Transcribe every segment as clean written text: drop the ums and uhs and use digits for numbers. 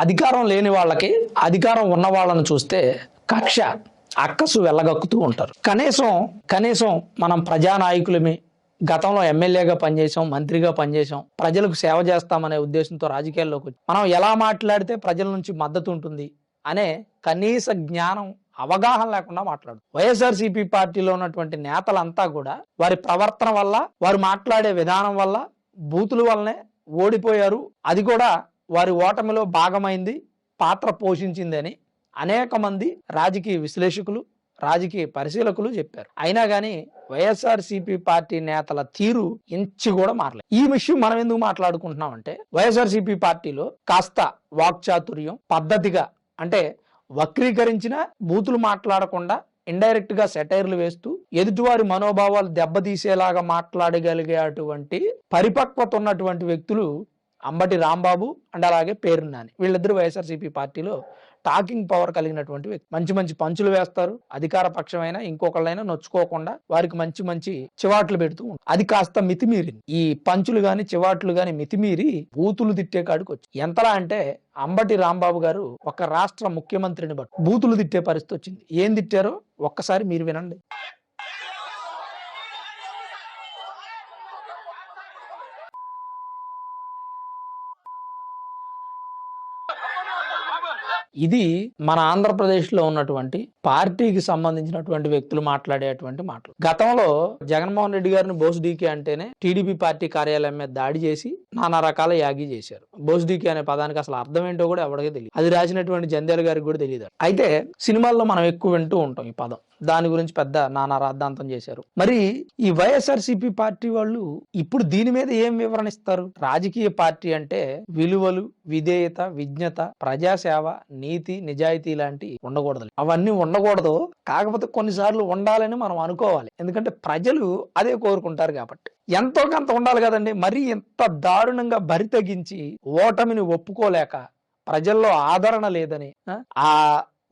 అధికారం లేని వాళ్ళకి అధికారం ఉన్న వాళ్ళని చూస్తే కక్ష అక్కసు వెళ్ళగక్కుతూ ఉంటారు. కనీసం మనం ప్రజానాయకులమి, గతంలో ఎమ్మెల్యేగా పనిచేసాం, మంత్రిగా పనిచేసాం, ప్రజలకు సేవ చేస్తామనే ఉద్దేశంతో రాజకీయాల్లోకి వచ్చి మనం ఎలా మాట్లాడితే ప్రజల నుంచి మద్దతు ఉంటుంది అనే కనీస జ్ఞానం, అవగాహన లేకుండా మాట్లాడు. వైఎస్ఆర్సీపీ పార్టీలో ఉన్నటువంటి నేతలంతా కూడా వారి ప్రవర్తన వల్ల, వారు మాట్లాడే విధానం వల్ల, బూతుల వల్లనే ఓడిపోయారు. అది కూడా వారి ఓటమిలో భాగమైంది, పాత్ర పోషించిందని అనేక మంది రాజకీయ విశ్లేషకులు, రాజకీయ పరిశీలకులు చెప్పారు. అయినా కానీ వైఎస్ఆర్సీపీ పార్టీ నేతల తీరు ఇంచి కూడా మారలేదు. ఈ విషయం మనం ఎందుకు మాట్లాడుకుంటున్నామంటే, వైఎస్ఆర్సీపీ పార్టీలో కాస్త వాక్చాతుర్యం, పద్ధతిగా, అంటే వక్రీకరించిన బూతులు మాట్లాడకుండా ఇండైరెక్ట్ గా సెటైర్లు వేస్తూ ఎదుటివారి మనోభావాలు దెబ్బతీసేలాగా మాట్లాడగలిగేటువంటి పరిపక్వత ఉన్నటువంటి వ్యక్తులు అంబటి రాంబాబు అండ్ అలాగే పేర్ని నాని. వీళ్ళిద్దరూ వైఎస్ఆర్సీపీ పార్టీలో టాకింగ్ పవర్ కలిగినటువంటి వ్యక్తి. మంచి మంచి పంచులు వేస్తారు. అధికార పక్షమైనా ఇంకొకళ్ళైనా నొచ్చుకోకుండా వారికి మంచి మంచి చివాట్లు పెడుతూ ఉంటారు. అది కాస్త మితిమీరింది. ఈ పంచులు గాని చివాట్లు గాని మితిమీరి బూతులు తిట్టే కాడికి వచ్చి, ఎంతలా అంటే అంబటి రాంబాబు గారు ఒక రాష్ట్ర ముఖ్యమంత్రిని బట్టి బూతులు తిట్టే పరిస్థితి వచ్చింది. ఏం తిట్టారో ఒక్కసారి మీరు వినండి. ఇది మన ఆంధ్రప్రదేశ్లో ఉన్నటువంటి పార్టీకి సంబంధించినటువంటి వ్యక్తులు మాట్లాడేటువంటి మాటలు. గతంలో జగన్మోహన్ రెడ్డి గారిని బోస్ డీకే అంటేనే టీడీపీ పార్టీ కార్యాలయం మీద దాడి చేసి నానా రకాల యాగి చేశారు. బోస్ డీకే అనే పదానికి అసలు అర్థం ఏంటో కూడా ఎవరికీ తెలియదు. అది రాసినటువంటి జంధ్యాల గారికి కూడా తెలియదు. అయితే సినిమాల్లో మనం ఎక్కువ వింటూ ఉంటాం ఈ పదం. దాని గురించి పెద్ద నానా రాద్ధాంతం చేశారు. మరి ఈ వైఎస్ఆర్సీపీ పార్టీ వాళ్ళు ఇప్పుడు దీని మీద ఏం వివరణ ఇస్తారు? రాజకీయ పార్టీ అంటే విలువలు, విధేయత, విజ్ఞత, ప్రజాసేవ, నీతి, నిజాయితీ లాంటి ఉండకూడదు. అవన్నీ ఉండకూడదు. కాకపోతే కొన్నిసార్లు ఉండాలని మనం అనుకోవాలి. ఎందుకంటే ప్రజలు అదే కోరుకుంటారు కాబట్టి. ఎంతో కొంత ఉండాలి కదండి. మరి ఇంత దారుణంగా బరి తెగించి ఓటమిని ఒప్పుకోలేక ప్రజల్లో ఆదరణ లేదని ఆ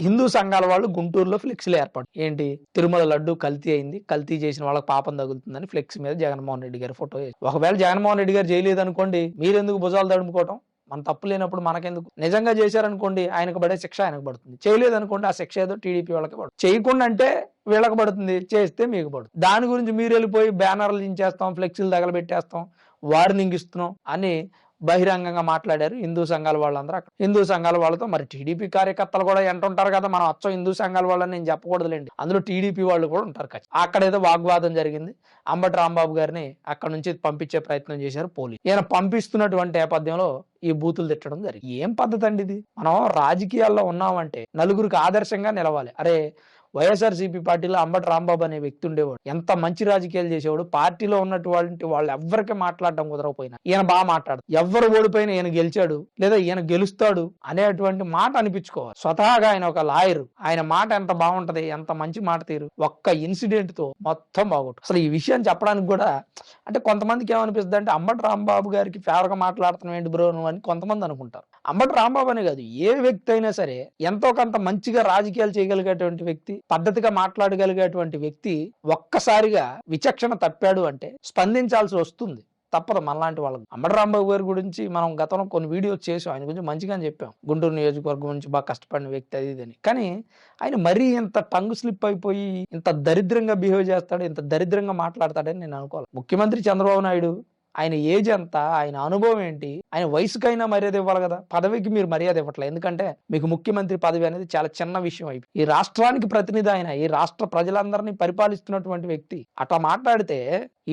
హిందూ సంఘాల వాళ్ళు గుంటూరులో ఫ్లెక్సీలు ఏర్పాటు, ఏంటి తిరుమల లడ్డు కల్తీ అయింది, కల్తీ చేసిన వాళ్ళకి పాపం తగులుతుందని ఫ్లెక్స్ మీద జగన్మోహన్ రెడ్డి గారి ఫోటో వేసి, ఒకవేళ జగన్మోహన్ రెడ్డి గారు చేయలేదు అనుకోండి, మీరెందుకు భుజాలు తడుముకోవటం? మన తప్పు లేనప్పుడు మనకెందుకు? నిజంగా చేశారనుకోండి ఆయనకు పడే శిక్ష ఆయనకు పడుతుంది. చేయలేదు అనుకోండి ఆ శిక్ష ఏదో టీడీపీ వాళ్ళకి పడుతుంది. చేయకుండా అంటే వీళ్ళకి పడుతుంది, చేస్తే మీకు పడుతుంది. దాని గురించి మీరు వెళ్ళిపోయి బ్యానర్లు దించేస్తాం, ఫ్లెక్సీలు తగలబెట్టేస్తాం, వార్నింగ్ ఇస్తున్నాం అని బహిరంగంగా మాట్లాడారు హిందూ సంఘాల వాళ్ళందరూ. అక్కడ హిందూ సంఘాల వాళ్ళతో మరి టీడీపీ కార్యకర్తలు కూడా ఎంటుంటారు కదా, మనం అచ్చం హిందూ సంఘాల వాళ్ళని నేను చెప్పకూడదులేండి, అందులో టీడీపీ వాళ్ళు కూడా ఉంటారు. అక్కడ ఏదో వాగ్వాదం జరిగింది. అంబటి రాంబాబు గారిని అక్కడ నుంచి పంపించే ప్రయత్నం చేశారు పోలీసు. ఈయన పంపిస్తున్నటువంటి నేపథ్యంలో ఈ బూతులు తిట్టడం జరిగింది. ఏం పద్ధతి అండి ఇది? మనం రాజకీయాల్లో ఉన్నామంటే నలుగురికి ఆదర్శంగా నిలవాలి. అరే వైఎస్ఆర్సీపీ పార్టీలో అంబటి రాంబాబు అనే వ్యక్తి ఉండేవాడు, ఎంత మంచి రాజకీయాలు చేసేవాడు. పార్టీలో ఉన్నటువంటి వాళ్ళు ఎవ్వరికి మాట్లాడడం కుదరకపోయినా ఈయన బాగా మాట్లాడు, ఎవ్వరు ఓడిపోయినా ఈయన గెలిచాడు లేదా ఈయన గెలుస్తాడు అనేటువంటి మాట అనిపించుకోవాలి. స్వతహాగా ఆయన ఒక లాయర్, ఆయన మాట ఎంత బాగుంటది, ఎంత మంచి మాట తీరు. ఒక్క ఇన్సిడెంట్ తో మొత్తం బాగొట్టు. అసలు ఈ విషయం చెప్పడానికి కూడా అంటే కొంతమందికి ఏమనిపిస్తుంది అంటే, అంబటి రాంబాబు గారికి ఫేవర్ గా మాట్లాడుతున్నాం ఏంటి బ్రో నువ్వు అని కొంతమంది అనుకుంటారు. అంబటి రాంబాబు అనే కాదు, ఏ వ్యక్తి అయినా సరే ఎంతో కొంత మంచిగా రాజకీయాలు చేయగలిగేటువంటి వ్యక్తి, పద్ధతిగా మాట్లాడగలిగేటువంటి వ్యక్తి ఒక్కసారిగా విచక్షణ తప్పాడు అంటే స్పందించాల్సి వస్తుంది, తప్పదు మనలాంటి వాళ్ళకి. అంబటి రాంబాబు గారి గురించి మనం గతంలో కొన్ని వీడియోస్ చేసాం, ఆయన గురించి మంచిగానే చెప్పాం. గుంటూరు నియోజకవర్గం నుంచి బాగా కష్టపడిన వ్యక్తి అది ఇదని. కానీ ఆయన మరీ ఇంత టంగ్ స్లిప్ అయిపోయి ఇంత దరిద్రంగా బిహేవ్ చేస్తాడు, ఇంత దరిద్రంగా మాట్లాడతాడని నేను అనుకోవాలి. ముఖ్యమంత్రి చంద్రబాబు నాయుడు, ఆయన ఏజ్ ఎంత, ఆయన అనుభవం ఏంటి, ఆయన వయసుకైనా మర్యాద ఇవ్వాలి కదా. పదవికి మీరు మర్యాద ఇవ్వట్లేదు. ఎందుకంటే మీకు ముఖ్యమంత్రి పదవి అనేది చాలా చిన్న విషయం అయిపోయి, ఈ రాష్ట్రానికి ప్రతినిధి ఆయన, ఈ రాష్ట్ర ప్రజలందరినీ పరిపాలిస్తున్నటువంటి వ్యక్తి. అట్లా మాట్లాడితే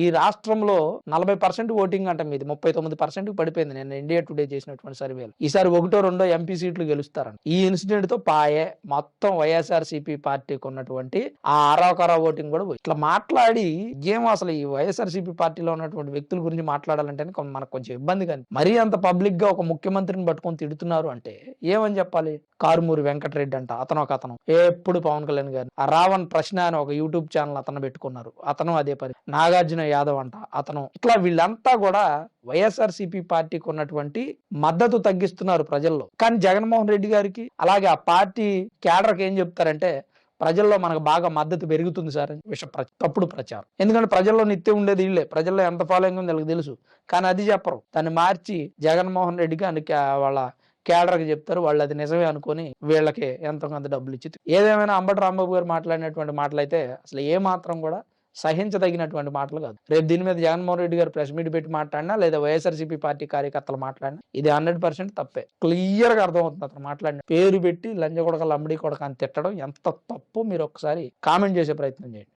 ఈ రాష్ట్రంలో 40% ఓటింగ్ అంట, మీది 39% పడిపోయింది నేను ఇండియా టుడే చేసినటువంటి సర్వేలు. ఈసారి 1-2 ఎంపీ సీట్లు గెలుస్తారని. ఈ ఇన్సిడెంట్ తో పాయే మొత్తం వైఎస్ఆర్సీపీ పార్టీకి ఉన్నటువంటి ఆ అరాకరా ఓటింగ్ కూడా పోయి. ఇట్లా మాట్లాడి ఏం అసలు ఈ వైఎస్ఆర్సీపీ పార్టీలో ఉన్నటువంటి వ్యక్తుల గురించి మాట్లాడాలంటే మనకు కొంచెం ఇబ్బంది. కానీ మరీ అంత పబ్లిక్ గా ఒక ముఖ్యమంత్రిని పట్టుకొని తిడుతున్నారు అంటే ఏమని చెప్పాలి? కారుమూరి వెంకటరెడ్డి అంట, అతను ఎప్పుడు పవన్ కళ్యాణ్ గారు. ఆ రావణ్ ప్రశ్న అని ఒక యూట్యూబ్ ఛానల్ అతను పెట్టుకున్నారు, అతను అదే పని. నాగార్జున యాదవ్ అంట అతను. ఇట్లా వీళ్ళంతా కూడా వైఎస్ఆర్సీపీ పార్టీకి ఉన్నటువంటి మద్దతు తగ్గిస్తున్నారు ప్రజల్లో. కానీ జగన్మోహన్ రెడ్డి గారికి అలాగే ఆ పార్టీ క్యాడర్కి ఏం చెప్తారంటే, ప్రజల్లో మనకు బాగా మద్దతు పెరుగుతుంది సార్ అని తప్పుడు ప్రచారం. ఎందుకంటే ప్రజల్లో నిత్యం ఉండేది వీళ్ళే, ప్రజల్లో ఎంత ఫాలోయింగ్ ఉందో వీళ్ళకి తెలుసు. కానీ అది చెప్పరు. దాన్ని మార్చి జగన్మోహన్ రెడ్డికి వాళ్ళ కేడర్కి చెప్తారు, వాళ్ళు అది నిజమే అనుకొని వీళ్ళకి ఎంతో కొంత డబ్బులు ఇచ్చి ఏదేమైనా అంబటి రాంబాబు గారు మాట్లాడినటువంటి మాటలు అయితే అసలు ఏ మాత్రం కూడా సహించదగినటువంటి మాటలు కాదు. రేపు దీని మీద జగన్మోహన్ రెడ్డి గారు ప్రెస్ మీట్ పెట్టి మాట్లాడినా లేదా వైఎస్ఆర్సీపీ పార్టీ కార్యకర్తలు మాట్లాడినా ఇది 100% తప్పే. క్లియర్ గా అర్థమవుతుంది అతను మాట్లాడిన పేరు పెట్టి లంజ కొడక లంబడి కొడక అని తిట్టడం ఎంత తప్పు మీరు ఒకసారి కామెంట్ చేసే ప్రయత్నం చేయండి.